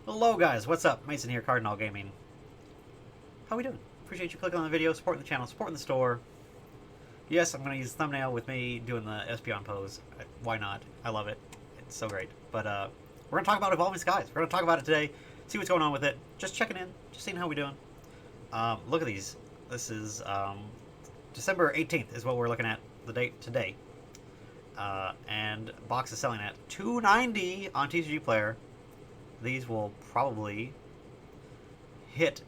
Hello guys, what's up? Mason here, Cardinal Gaming. How we doing? Appreciate you clicking on the video, supporting the channel, supporting the store. Yes, I'm going to use the thumbnail with me doing the Espeon pose. Why not? I love it. It's so great. But we're going to talk about Evolving Skies. We're going to talk about it today, see what's going on with it. Just checking in, just seeing how we're doing. Look at these. This is December 18th is what we're looking at, the date today. And box is selling at $290 on TCG Player. These will probably hit.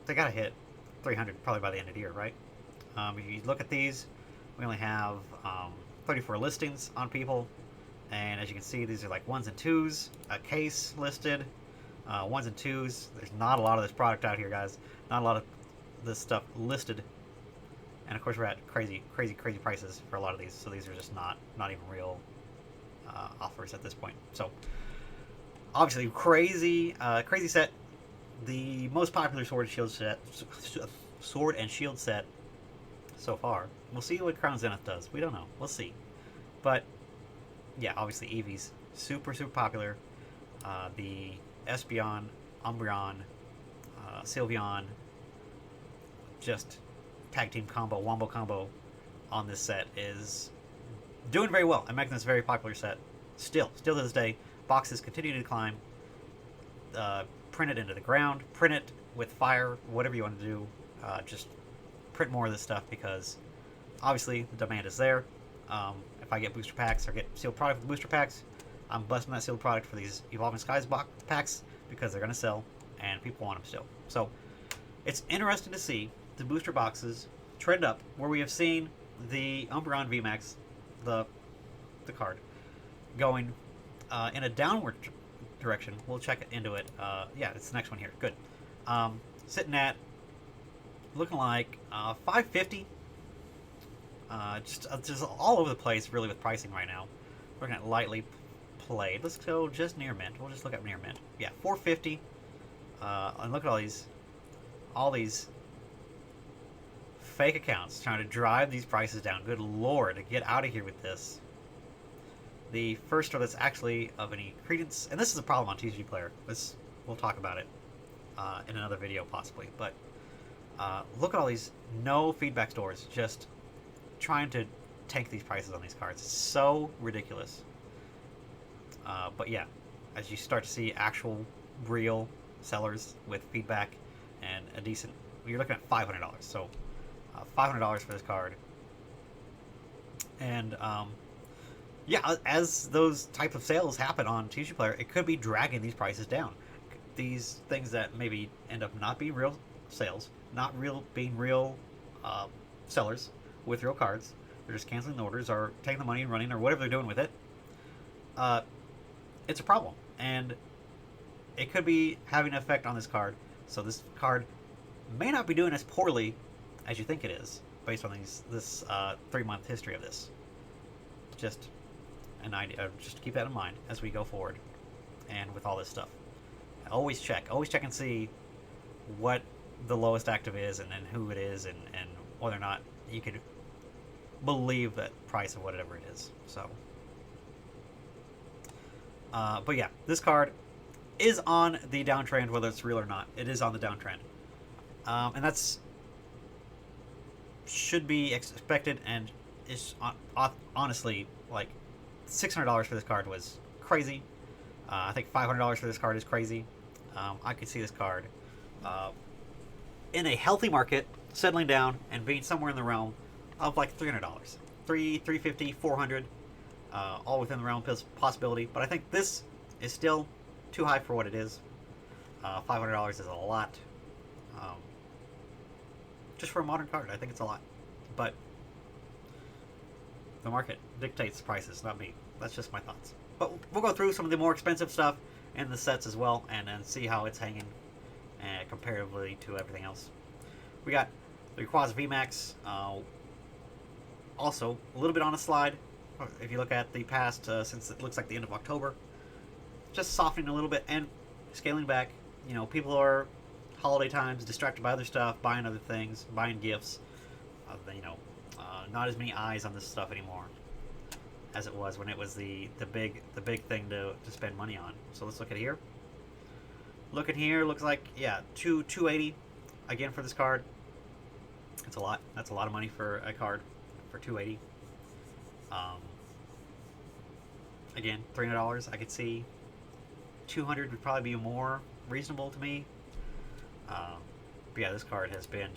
They gotta hit 300 probably by the end of the year, right? If you look at these, we only have 34 listings on people, and as you can see, these are like ones and twos. A case listed, ones and twos. There's not a lot of this product out here, guys. Not a lot of this stuff listed, and of course we're at crazy prices for a lot of these. So these are just not even real offers at this point. So obviously crazy set. The most popular Sword and Shield set so far. We'll see what Crown Zenith does. We don't know. We'll see. But yeah, obviously Eevee's super popular. The Espeon, Umbreon, Sylveon, just tag team combo, wombo combo on this set is doing very well and making this a very popular set. Still to this day, boxes continue to climb. Print it into the ground, print it with fire, whatever you want to do. Just print more of this stuff because obviously the demand is there. If I get booster packs or get sealed product with booster packs, I'm busting that sealed product for these Evolving Skies packs because they're going to sell and people want them still. So it's interesting to see the booster boxes trend up where we have seen the Umbreon Vmax, the card, going in a downward direction. We'll check into it. Yeah, it's the next one here. Good. Sitting at looking like 550. Just all over the place, really, with pricing right now. We're looking at lightly played. Let's go just near mint. We'll just look at near mint. Yeah, 450. And look at all these fake accounts trying to drive these prices down. Good lord, get out of here with this. The first store that's actually of any credence, and this is a problem on TCG Player. We'll talk about it in another video possibly. But look at all these no feedback stores just trying to tank these prices on these cards. It's so ridiculous. But yeah, as you start to see actual real sellers with feedback and a decent, you're looking at $500. So $500 for this card. And yeah, as those type of sales happen on TCG Player, it could be dragging these prices down. These things that maybe end up not being real sales, not being real sellers with real cards. They're just canceling the orders or taking the money and running or whatever they're doing with it. It's a problem, and it could be having an effect on this card. So this card may not be doing as poorly as you think it is, based on this 3-month history of this. Just an idea. Just keep that in mind as we go forward, and with all this stuff. Always check and see what the lowest active is, and then who it is, and whether or not you could believe that price of whatever it is. So, but yeah, this card is on the downtrend, whether it's real or not. It is on the downtrend, and that's should be expected, and is honestly, like, $600 for this card was crazy. I think $500 for this card is crazy. I could see this card in a healthy market settling down and being somewhere in the realm of like $300, $350, $400, all within the realm of possibility. But I think this is still too high for what it is. $500 is a lot. Just for a modern card, I think it's a lot. But the market dictates prices, not me. That's just my thoughts. But we'll go through some of the more expensive stuff in the sets as well, and then see how it's hanging comparatively to everything else. We got the Rayquaza Vmax, also a little bit on a slide. If you look at the past, since it looks like the end of October, just softening a little bit and scaling back. You know, people are holiday times, distracted by other stuff, buying other things, buying gifts. Not as many eyes on this stuff anymore. as it was when it was the big thing to spend money on. So let's look at here. Looking here, looks like, yeah, 280 again for this card. It's a lot. That's a lot of money for a card for 280. Again, $300. I could see 200 would probably be more reasonable to me. But yeah, this card has been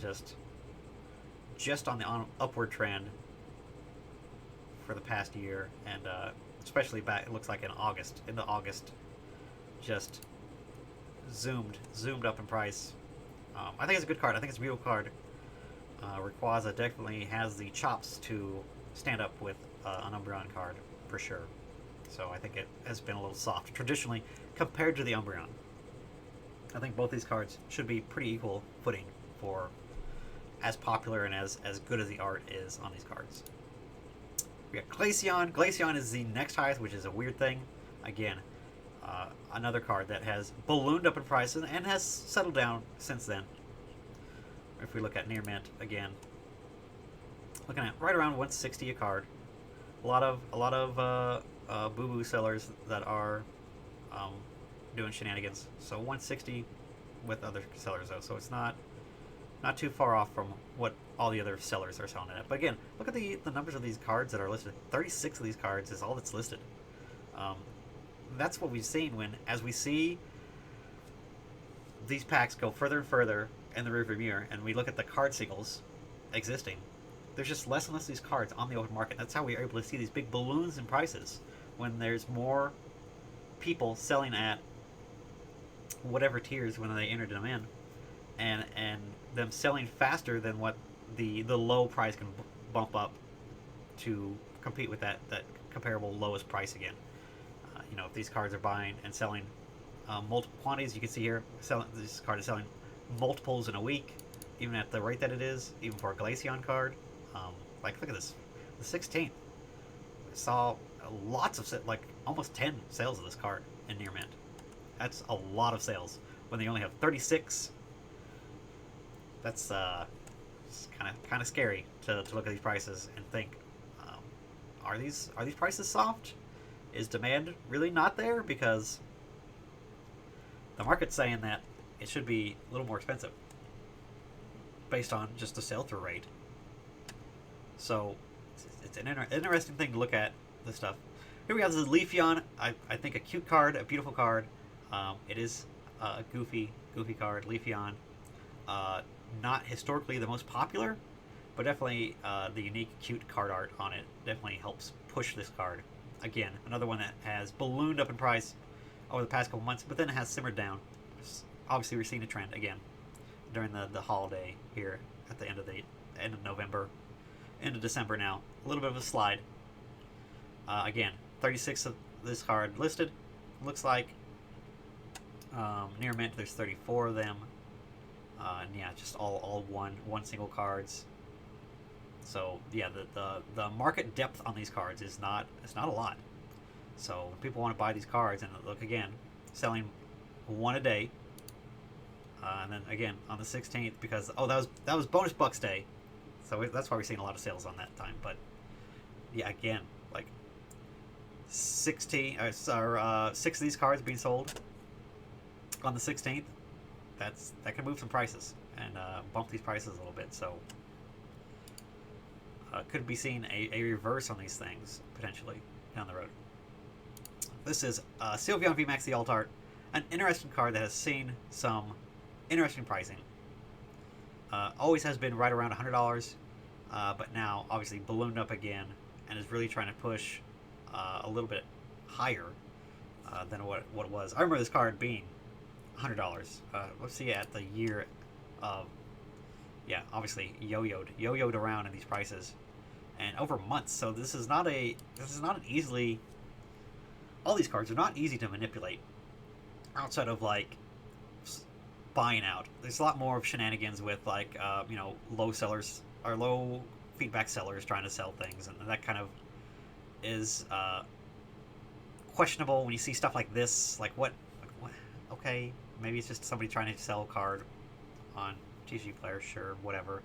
just on the upward trend for the past year, and especially back, it looks like in August, just zoomed up in price. I think it's a good card. I think it's a beautiful card. Rayquaza definitely has the chops to stand up with an Umbreon card for sure. So I think it has been a little soft traditionally compared to the Umbreon. I think both these cards should be pretty equal footing for as popular and as good as the art is on these cards. We got Glaceon. Glaceon is the next highest, which is a weird thing. Again, another card that has ballooned up in price and has settled down since then. If we look at near mint again, looking at right around 160 a card. A lot of boo-boo sellers that are doing shenanigans. So 160 with other sellers though, so it's not too far off from what all the other sellers are selling it at. But again, look at the numbers of these cards that are listed. 36 of these cards is all that's listed. That's what we've seen as we see these packs go further and further in the rearview mirror, and we look at the card singles existing. There's just less and less of these cards on the open market. That's how we are able to see these big balloons in prices when there's more people selling at whatever tiers when they entered them in, and them selling faster than what the low price can bump up to compete with that comparable lowest price again. If these cards are buying and selling multiple quantities, you can see here this card is selling multiples in a week, even at the rate that it is, even for a Glaceon card. Like, look at this, the 16th. I saw lots of almost 10 sales of this card in near mint. That's a lot of sales when they only have 36. That's kind of scary to look at these prices and think, are these prices soft? Is demand really not there? Because the market's saying that it should be a little more expensive based on just the sell-through rate. So it's an interesting thing to look at this stuff. Here we have this Leafeon. I think a cute card, a beautiful card. It is a goofy card, Leafeon. Not historically the most popular, but definitely the unique, cute card art on it definitely helps push this card. Again, another one that has ballooned up in price over the past couple months, but then it has simmered down. Obviously, we're seeing a trend again during the holiday here at the end of November, end of December now. A little bit of a slide. Again, 36 of this card listed. Looks like near mint there's 34 of them. And yeah, just all one single cards. So yeah, the market depth on these cards is not a lot. So when people want to buy these cards, and look again, selling one a day, and then again on the 16th, because that was bonus bucks day, so that's why we're seeing a lot of sales on that time. But yeah, again, like 6 of these cards being sold on the 16th. That can move some prices and bump these prices a little bit. So could be seeing a reverse on these things potentially down the road. This is Umbreon Vmax, the alt art, an interesting card that has seen some interesting pricing. Always has been right around $100, but now obviously ballooned up again and is really trying to push a little bit higher than what it was. I remember this card being $100. Let's see at the year of, yeah, obviously yo-yoed around in these prices and over months. So this is not an easily, all these cards are not easy to manipulate outside of like buying out. There's a lot more of shenanigans with like low sellers or low feedback sellers trying to sell things, and that kind of is questionable when you see stuff like this. Like what? Okay, maybe it's just somebody trying to sell a card on TCG Player, sure, whatever.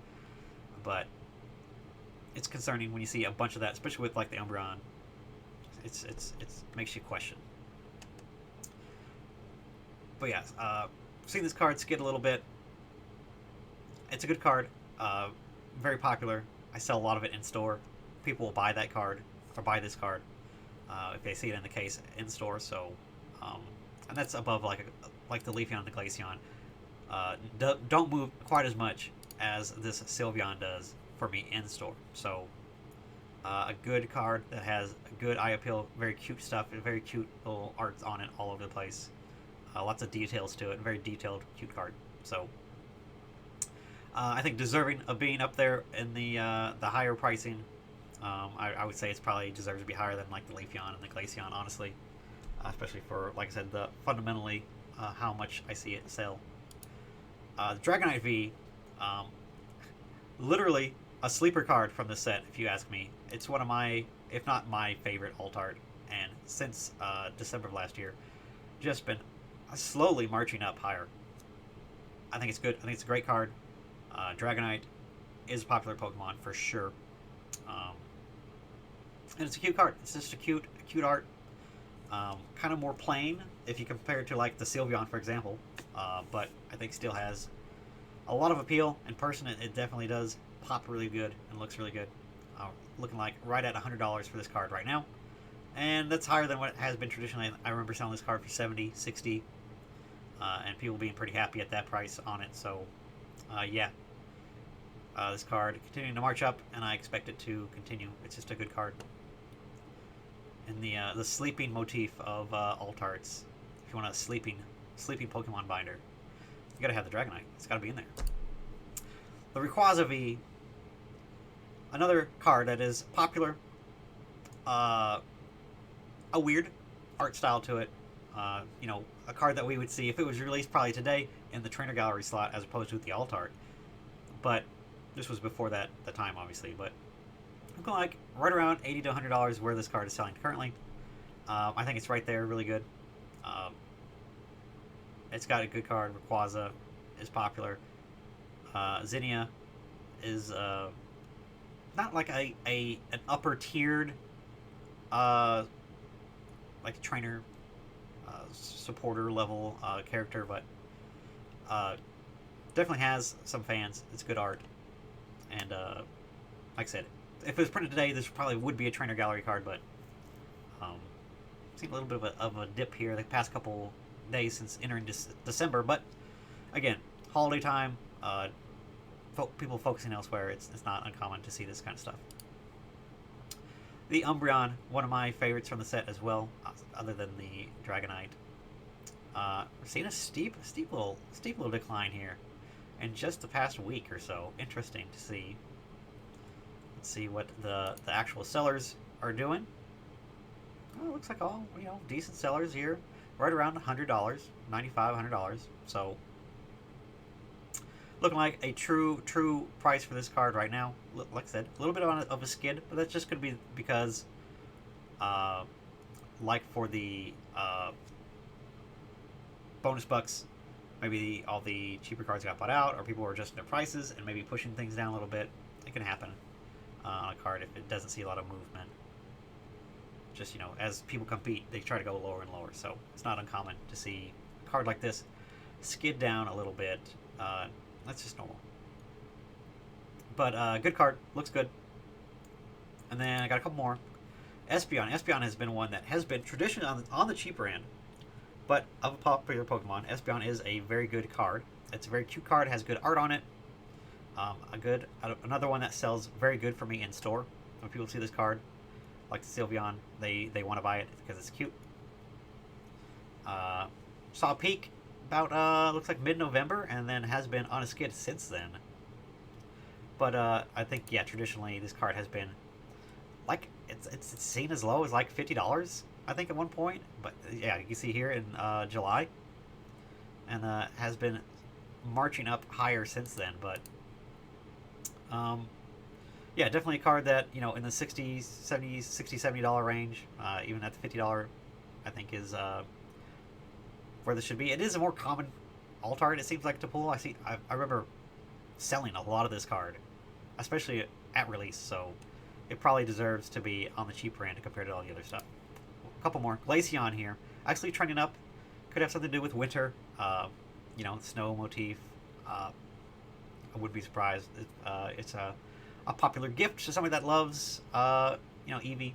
But it's concerning when you see a bunch of that, especially with like the Umbreon It's makes you question. But yeah, seeing this card skid a little bit. It's a good card. Very popular. I sell a lot of it in store. People will buy that card or buy this card if they see it in the case in store. So, and that's above like the Leafeon and the Glaceon. Don't move quite as much as this Sylveon does for me in store. So, a good card that has good eye appeal, very cute stuff, and very cute little arts on it all over the place. Lots of details to it. Very detailed, cute card. So. I think deserving of being up there in the higher pricing. I would say it's probably deserves to be higher than like the Leafeon and the Glaceon, honestly. Especially for, like I said, the fundamentally how much I see it sell. The Dragonite V, literally a sleeper card from the set, if you ask me. It's one of my, if not my favorite alt art, and since December of last year, just been slowly marching up higher. I think it's good. I think it's a great card. Dragonite is a popular Pokemon for sure, and it's a cute card. It's just a cute art. Kind of more plain if you compare it to like the Sylveon, for example, but I think still has a lot of appeal. In person, it definitely does pop really good and looks really good. Looking like right at $100 for this card right now, and that's higher than what it has been traditionally. I remember selling this card for 70, 60, and people being pretty happy at that price on it. So. Yeah, this card continuing to march up, and I expect it to continue. It's just a good card. And the sleeping motif of alt arts. If you want a sleeping Pokemon binder, you gotta have the Dragonite. It's gotta be in there. The Rayquaza V, another card that is popular. A weird art style to it. You know, a card that we would see if it was released probably today in the trainer gallery slot as opposed to the alt art. But this was before the time, obviously. But I'm going like right around $80 to $100 where this card is selling currently. I think it's right there, really good. It's got a good card. Rayquaza is popular. Zinnia is not like an upper tiered like a trainer supporter level character, but definitely has some fans. It's good art, and like I said, if it was printed today, this probably would be a trainer gallery card. But seen a little bit of a dip here the past couple days since entering December. But again, holiday time, people focusing elsewhere. It's not uncommon to see this kind of stuff. The Umbreon, one of my favorites from the set as well, other than the Dragonite. We're seeing a steep little decline here in just the past week or so. Interesting to see. Let's see what the actual sellers are doing. Oh, it looks like all decent sellers here, right around $100, $95, $100. So looking like a true price for this card right now. Like I said, a little bit of a skid, but that's just going to be because, like for the bonus bucks, maybe all the cheaper cards got bought out, or people were adjusting their prices and maybe pushing things down a little bit. It can happen on a card if it doesn't see a lot of movement. Just, as people compete, they try to go lower and lower. So it's not uncommon to see a card like this skid down a little bit. That's just normal. But good card. Looks good. And then I got a couple more. Espeon. Espeon has been one that has been traditionally on the cheaper end. But of a popular Pokemon, Espeon is a very good card. It's a very cute card. Has good art on it. Another one that sells very good for me in store. When people see this card, like the Sylveon, they want to buy it because it's cute. Saw a peak about looks like mid-November, and then has been on a skid since then. But I think traditionally this card has been like it's seen as low as like $50, I think, at one point. But yeah, you can see here in July, and has been marching up higher since then. But yeah, definitely a card that in the $60, $70 range, even at the $50, I think is where this should be. It is a more common alt art, it seems like, to pull. I remember selling a lot of this card, especially at release, so it probably deserves to be on the cheaper end compared to all the other stuff. a couple more. Glaceon here, actually trending up. Could have something to do with winter. You know, snow motif. I wouldn't be surprised. It's a popular gift to somebody that loves, you know, Eevee.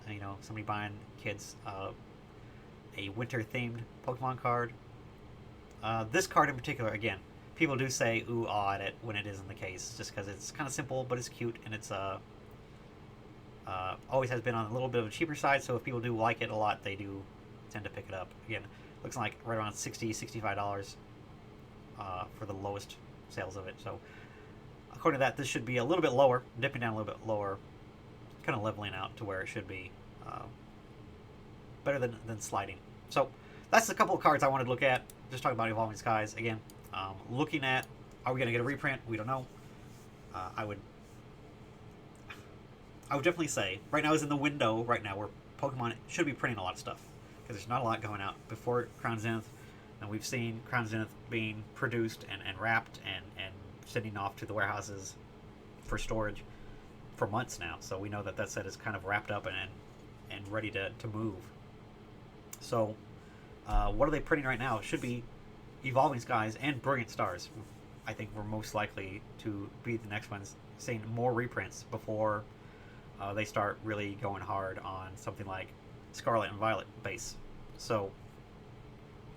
You know, somebody buying kids a winter-themed Pokemon card. This card in particular, again, people do say ooh ah at it when it isn't the case, just because it's kind of simple, but it's cute, and it's always has been on a little bit of a cheaper side, so if people do like it a lot, they do tend to pick it up. Again, looks like right around $60, $65 for the lowest sales of it. So according to that, this should be a little bit lower, dipping down a little bit lower, kind of leveling out to where it should be better than sliding. So that's a couple of cards I wanted to look at. Just talking about Evolving Skies again. Looking at, are we going to get a reprint? We don't know. I would definitely say right now is in the window right now where Pokemon should be printing a lot of stuff, because there's not a lot going out before Crown Zenith, and we've seen Crown Zenith being produced and wrapped and sending off to the warehouses for storage for months now. So we know that that set is kind of wrapped up and ready to move. So what are they printing right now? It should be Evolving Skies and Brilliant Stars. I think we're most likely to be the next ones, seeing more reprints before they start really going hard on something like Scarlet and Violet base. So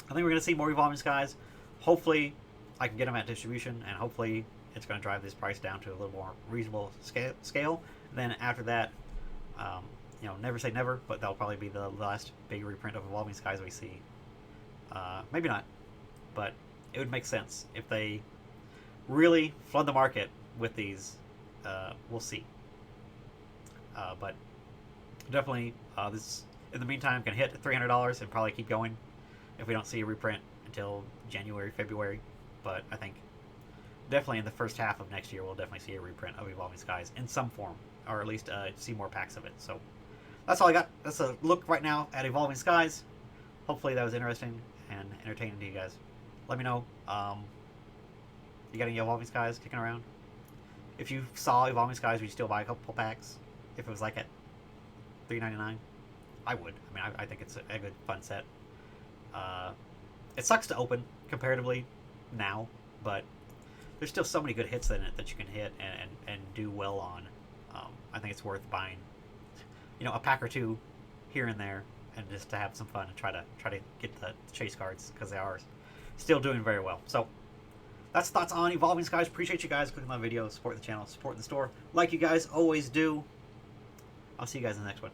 I think we're going to see more Evolving Skies. Hopefully I can get them at distribution, and hopefully it's going to drive this price down to a little more reasonable scale. Then after that, you know, never say never, but that'll probably be the last big reprint of Evolving Skies we see. Maybe not, but it would make sense if they really flood the market with these. We'll see. But definitely, this in the meantime can hit $300 and probably keep going if we don't see a reprint until January, February. But I think definitely in the first half of next year we'll definitely see a reprint of Evolving Skies in some form, or at least see more packs of it. So that's all I got. That's a look right now at Evolving Skies. Hopefully that was interesting and entertaining to you guys. Let me know. You got any Evolving Skies kicking around? If you saw Evolving Skies, would you still buy a couple packs? If it was like at $3.99, I would. I mean, I think it's a good, fun set. It sucks to open comparatively now, but there's still so many good hits in it that you can hit and do well on. I think it's worth buying, you know, a pack or two here and there, and just to have some fun and try to get the chase cards, because they are still doing very well. So that's thoughts on Evolving Skies. Appreciate you guys clicking on the video, support the channel, support the store, like you guys always do. I'll see you guys in the next one.